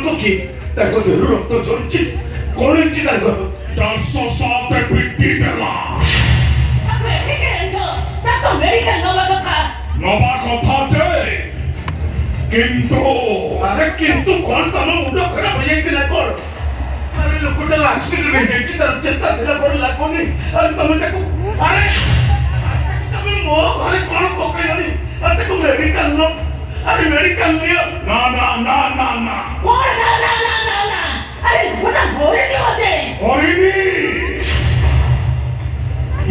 को कि ताको देहरु रक्त झरुछि कोन हिची ताको 407 पिट्टी देला आके ठीक है ताको मेडिकल नवा कथा जे किंतु अरे किंतु कोन तम मुंड खराब हो जाई ना कोन अरे लोकटा एक्सीडेंट हो जाई तार चिंता थिला पर लागोनी अरे तमे ताको अरे तमे मो घरे कोन पकइलनी अरे ताको मेडिकल न अरे मेडिकल लियो ना कोन ना अरे गोटा मोरे दिवते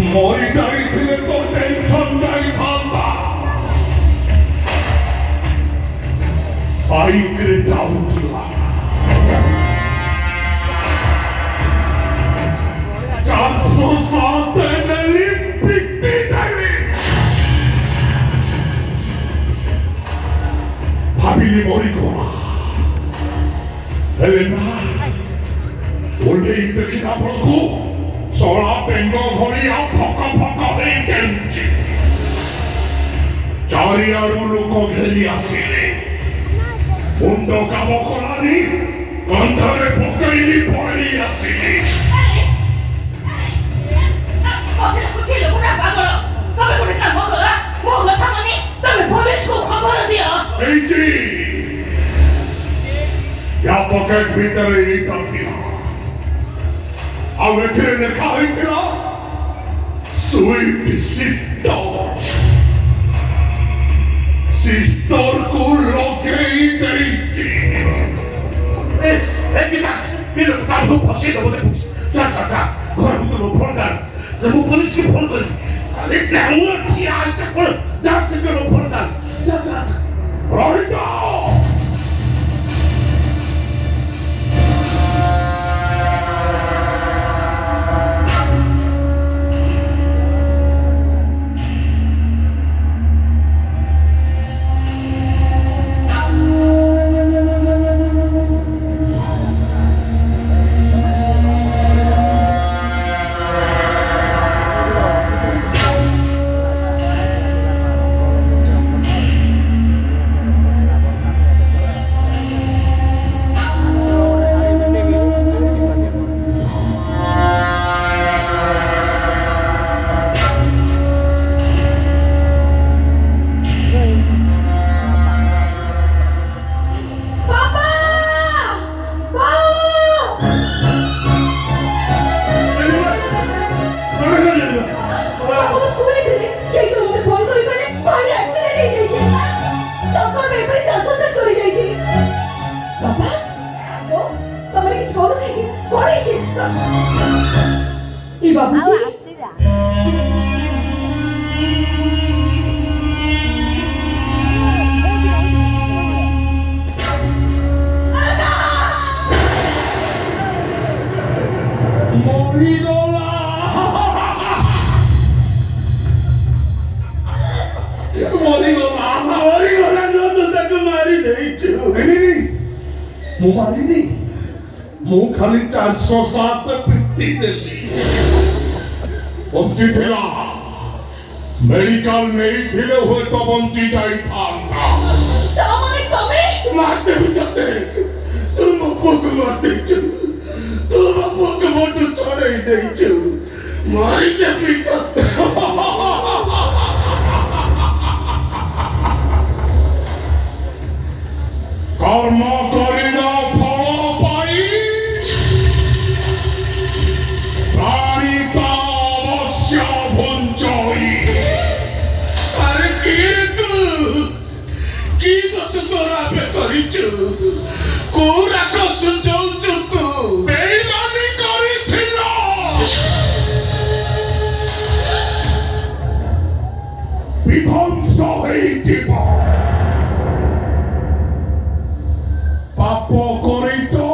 मोरी जाइथिले तो टेंशन जाई थांता आई करे जाउथला 407 नेली पिट्टी देली भाबिली मोरी कोना हेलेना ओले देखिना बळको सोळा पेंगो घोड़िया फक हे केंची चारियारू लोक घेरी आसिले मुंड काम कलानी कंधरे पकईली पड़ी आसिली ओके कुछ लोगना पागल तमे गोटे काम करा मो कथा मानी तमे पुलिस को खबर दियो एजी या पॉकेट भीतर ही करती ଆଉ ଏଥିରେ ଲେଖା ହୋଇଥିଲା ସୁଇଟ୍ ସିଷ୍ଟରକୁ ଲଗେଇ ଦେଇଛି ଏ କିଟା ପିଲ ତାକୁ ଫସେଇ ଦେବ ଦେଖୁଛି ଯା ଘର ଭିତରୁ ଫୋନ କାଢ଼ ମୁଁ ପୋଲିସକୁ ଫୋନ କରିବି ଆରେ ଜାଣୁ ଠିଆ ହେଇଛ କ'ଣ ଯା ଶୀଘ୍ର ଫୋନ କାଢ଼ ଯା ରହିଯାଅ ମୁଁ ଖାଲି 407 ପିଟି ଦେଲି ବଞ୍ଚି ଥିଲା ମେଡିକାଲ ନେଇଥିଲେ ହୁଏତ ବଞ୍ଚି ଯାଇଥାନ୍ତା ତମେ ତମେ ମାରଦେବି ତତେ ତୁ ମୋ ପୁଅକୁ ମାରିଦେଇଛୁ ତୁ ମୋ ପୁଅକୁ ମୋଠୁ ଛଡ଼େଇ ଦେଇଛୁ ମାରିଦେବି ତତେ କର୍ମ କରିଲ ଫଳ ପାଇ ପ୍ରାଣୀ ତ ଅବଶ୍ୟ ବଞ୍ଚଇ ଆରେ କିଏ ତୁ କି ଦୋଷ ତୋର ଆମେ କରିଛୁ କୋଉ ରାଗ ସୁଝଉଛୁ ତୁ ବେଇମାନି କରିଥିଲ ବିଧ୍ୱଂସ ହେଇଯିବ पाप करितो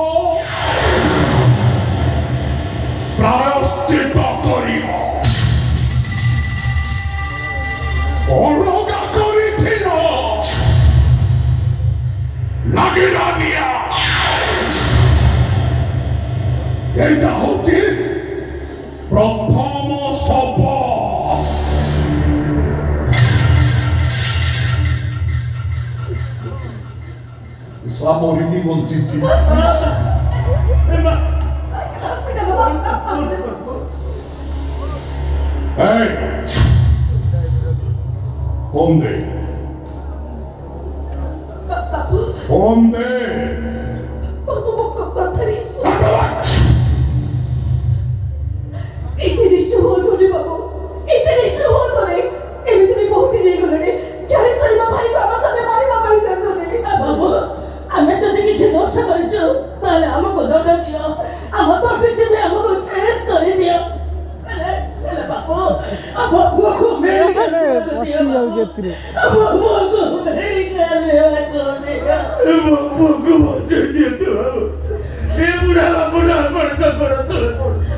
प्रायश्चित करिबो अलगा करिथिलो लागिला निया एटा होची प्रथम शब Samorini Montici. Hey! Onde? Onde? ଆମେ ଯଦି କିଛି ଦୋଷ କରିଛୁ ତାହେଲେ ଆମକୁ ଦଣ୍ଡ ଦିଅ ଆମ ତଣ୍ଟି ଚିପି ଆମକୁ ଶେଷ କରିଦିଅ ବାବୁ ଆମ ପୁଅକୁ ମେଡିକାଲ ଦିଅ ଆମ ପୁଅକୁ ମେଡିକାଲ ମୋ ପୁଅକୁ ବଞ୍ଚେଇ ଦିଅନ୍ତୁ ଏ ବୁଢା ବାବୁଟା ଆପଣଙ୍କ ଗୋଡ଼ ତଳେ ପଡୁଛି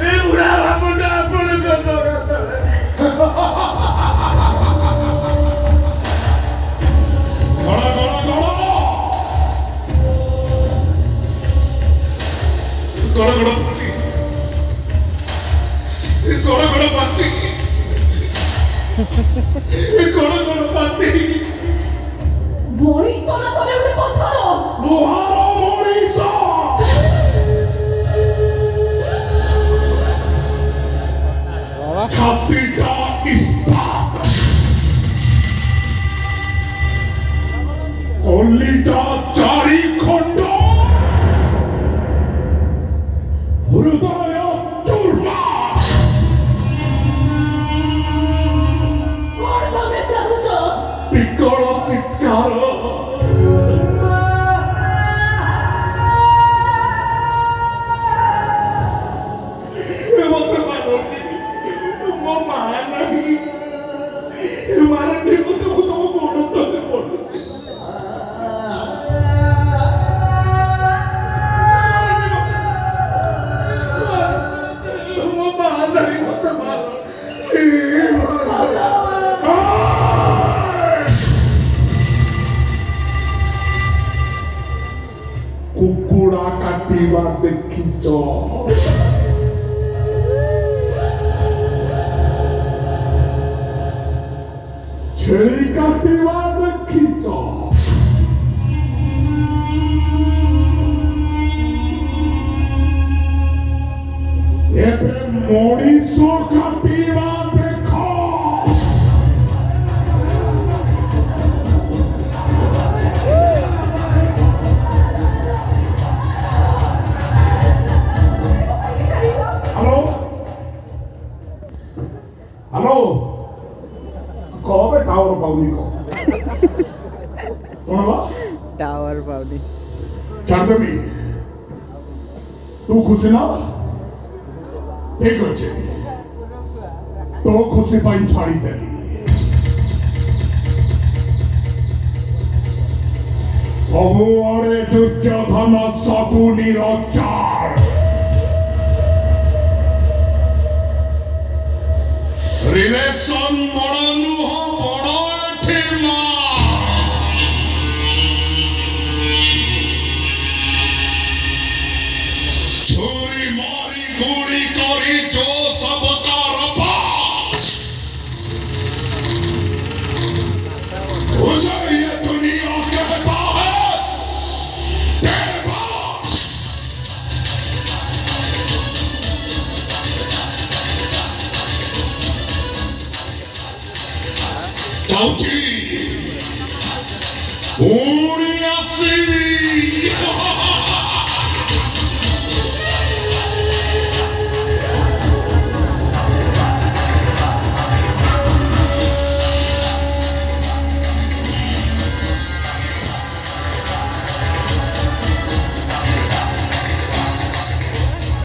ଏ ବୁଢା ବାବୁଟା ଆପଣଙ୍କ ଗୋଡ଼ ତଳେ ଗଡ଼ ପାତି ମଣିଷ ନା ତମେ ଗୋଟେ ପଥର ଲୁହାର ମଣିଷ ଛାତିଟା ଇସ୍ପାତ କଲିଟା ଚାରି ଖଣ୍ଡ ହୃଦୟ ଚୂର୍ମା କଣ ତମେ ଚାହୁଁଛ ବିକଳ ଚିତ୍କାର ମତେ ମାରନି ମୋ ମା ନାହିଁ ମାରନି ମୁଁ ତମ ଗୋଡ଼ ତଳେ ପଡୁଛି ମୋ ମା ନାହିଁ ମତେ ମାରନି କୁକୁଡ଼ା କାଟିବା ଦେଖିଛ ଛେଳି କାଟିବା ଦେଖିଛ ଏବେ ମଣିଷ କାଟିବା ଦେଖ हेलो कहो बे टावर पाउनी को कौन बा टावर पाउनी छाड़ देबी तू खुशी ना ठीक अच्छे तो खुशी पाई छाड़ी देली ସବୁଆଡ଼େ ଦୁର୍ଯ୍ୟୋଧନ ଶକୁନିର ଚାଳ ରିଲେସନ ବଡ଼ ନୁହଁ ବଡ଼ ଏଠି ମା ଛୁରୀ ମାରି ଗୁଳି କରି जो सबका रपास उसे ये दुनिया कहता है देवदास जाऊची